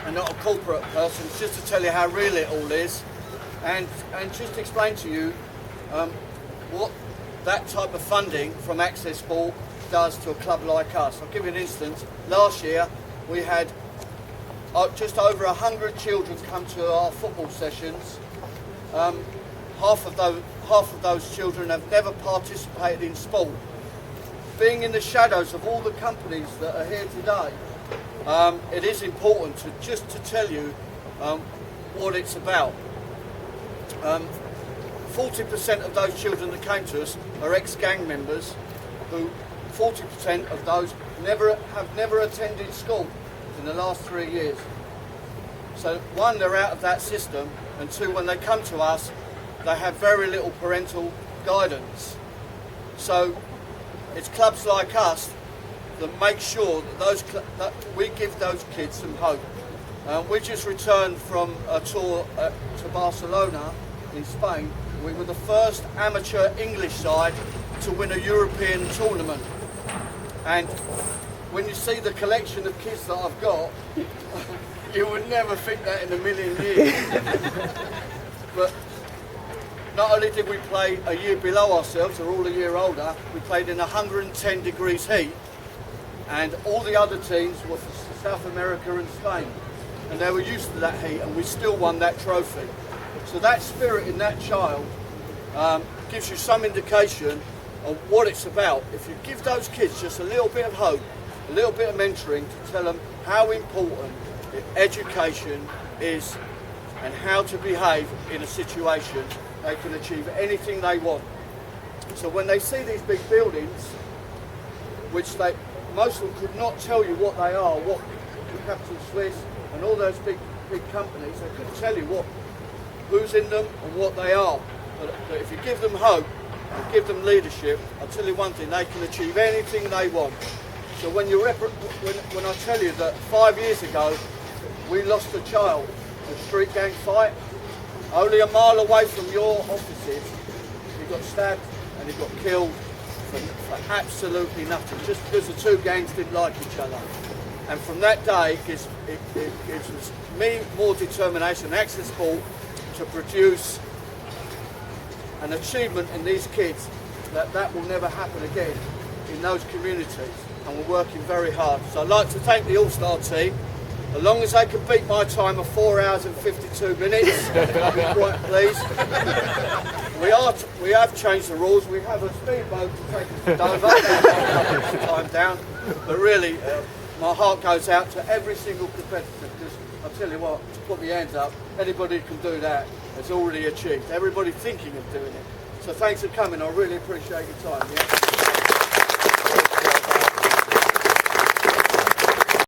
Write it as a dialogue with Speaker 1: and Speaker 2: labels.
Speaker 1: and not a corporate person. It's just to tell you how real it all is, and just explain to you what that type of funding from Access Sport does to a club like us. I'll give you an instance. Last year we had just over 100 children come to our football sessions. Half of those children have never participated in sport. Being in the shadows of all the companies that are here today, it is important to tell you what it's about. 40% of those children that came to us are ex-gang members, who 40% of those have never attended school in the last 3 years. So one, they're out of that system, and two, when they come to us, they have very little parental guidance. So it's clubs like us that make sure that we give those kids some hope. We just returned from a tour to Barcelona in Spain. We were the first amateur English side to win a European tournament. And when you see the collection of kids that I've got, you would never think that in a million years. But not only did we play a year below ourselves, they're all a year older, we played in 110 degrees heat, and all the other teams were from South America and Spain. And they were used to that heat, and we still won that trophy. So that spirit in that child gives you some indication of what it's about. If you give those kids just a little bit of hope, a little bit of mentoring to tell them how important education is and how to behave in a situation, they can achieve anything they want. So when they see these big buildings, which most of them could not tell you what they are, what Capital Swiss and all those big companies, they couldn't tell you who's in them and what they are. But if you give them hope and give them leadership, I'll tell you one thing, they can achieve anything they want. So when I tell you that 5 years ago we lost a child to a street gang fight, only a mile away from your offices, he got stabbed and he got killed for absolutely nothing, just because the two gangs didn't like each other. And from that day, it gives me more determination, Access Sport, to produce an achievement in these kids that will never happen again in those communities. And we're working very hard. So I'd like to thank the All-Star team. As long as they can beat my time of 4 hours and 52 minutes, I'll be quite pleased. We have changed the rules. We have a speedboat to take us to Dover, time down. But really, my heart goes out to every single competitor, because I'll tell you what, to put my hands up, anybody who can do that has already achieved. Everybody thinking of doing it. So thanks for coming. I really appreciate your time. Yeah?